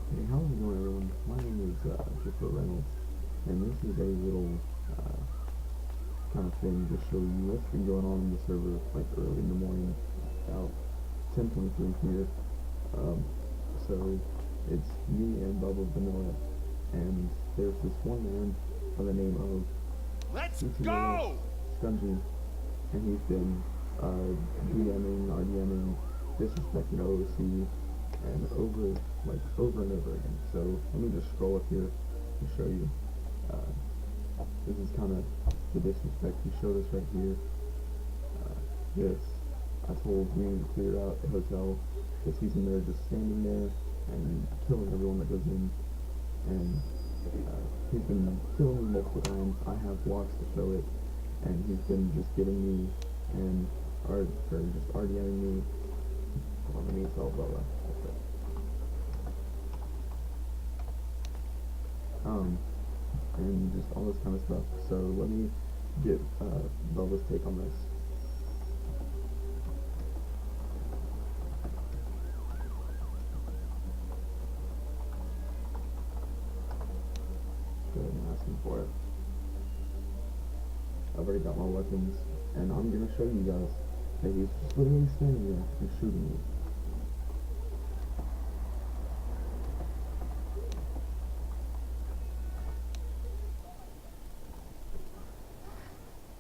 Hey, how's it going, everyone? My name is Reynolds, and this is a little kind of thing to show you what's been going on in the server, like early in the morning, about 10:23 here. Um, so it's me and Bubba Vanilla, and there's this one man by the name of Let's ctOS go! scrungie, and he's been DMing, RDMing, disrespecting OOC, and over and over again. So let me just scroll up here and show you. This is kind of the disrespect. He showed us right here. This, I told Green to clear out the hotel because he's in there just standing there and killing everyone that goes in. And he's been killing me multiple times. I have logs to show it, and he's been just getting me and just RDMing me. Hold on, let me tell Bella. And just all this kind of stuff. So let me get Bella's take on this. Go ahead and ask him for it. I've already got my weapons, and I'm gonna show you guys that he's just literally standing there and shooting me.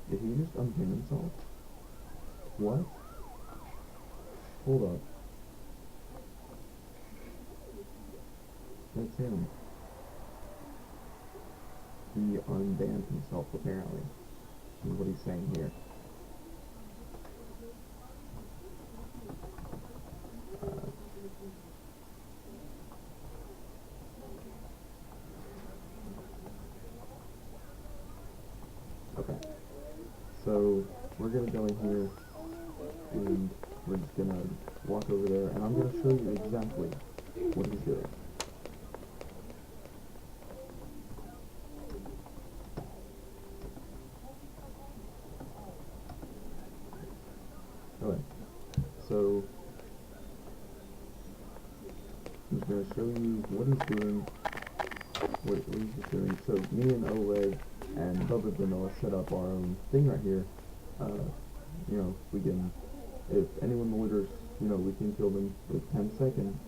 Did he just unpin himself? What? Hold up. That's him. He unbanned himself, apparently. Is what he's saying here. Okay. So we're gonna go in here and we're just gonna walk over there, and I'm gonna show you exactly what he's doing. Okay. So I'm just gonna show you what he's doing. What he's just doing. So me and Oleg and Bubba Vanilla set up our own thing right here. We can, if anyone loiters, we can kill them with 10 seconds.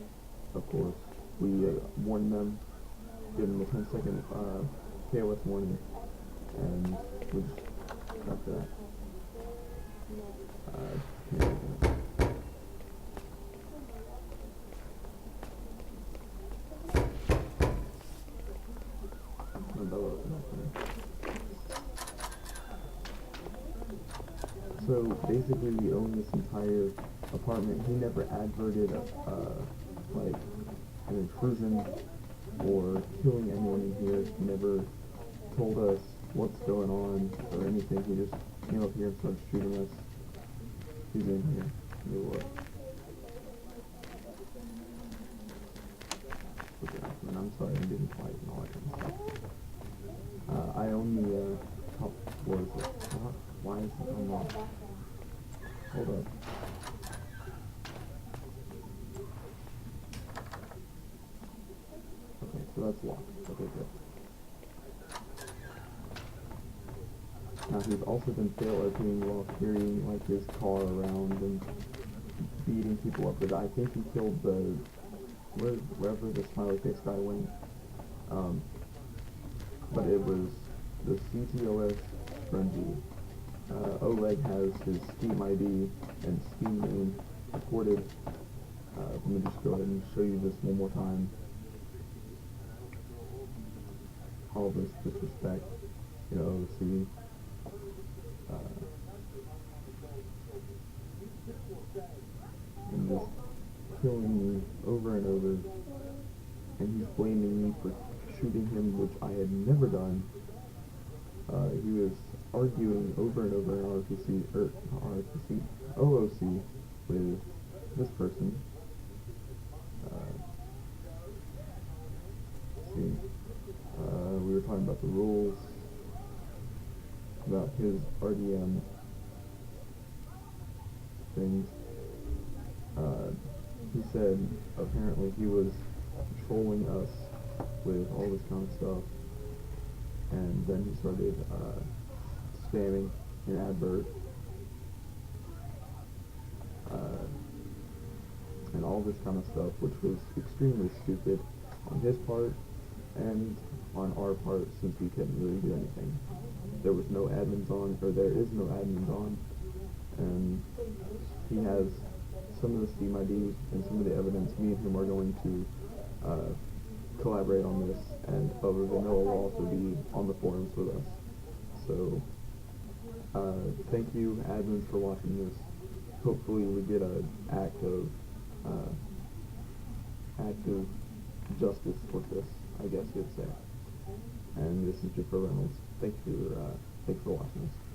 Of course, we warn them, give them a 10-second KOS warning, and we just after that. So basically, we own this entire apartment. He never adverted like an intrusion or killing anyone in here. He never told us what's going on or anything. He just came up here and started shooting us. He's in here. Let me look. And I'm sorry, I'm getting quiet and all that kind of stuff. I own the top floors. Why is it unlocked? Hold up. Okay, so that's locked. Okay, good. Now he's also been fail opening while carrying like his car around and beating people up with it. I think he killed the wherever the smiley face guy went. But it was the ctOS scrungie. Oleg has his Steam ID and Steam name recorded. Let me just go ahead and show you this one more time. All this disrespect, see. And just killing me over and over, and he's blaming me for shooting him, which I had never done. He was arguing over and over in OOC with this person. We were talking about the rules, about his RDM things. He said apparently he was trolling us with all this kind of stuff, and then he started spamming an advert, and all this kind of stuff, which was extremely stupid on his part and on our part, since we couldn't really do anything. There was no admins on, or there is no admins on, and he has some of the Steam IDs and some of the evidence. Me and him are going to collaborate on this, and other than Noah will also be on the forums with us. So, thank you, admins, for watching this. Hopefully we get an act of justice with this, I guess you'd say. And this is Report-A Reynolds. Thank you for watching this.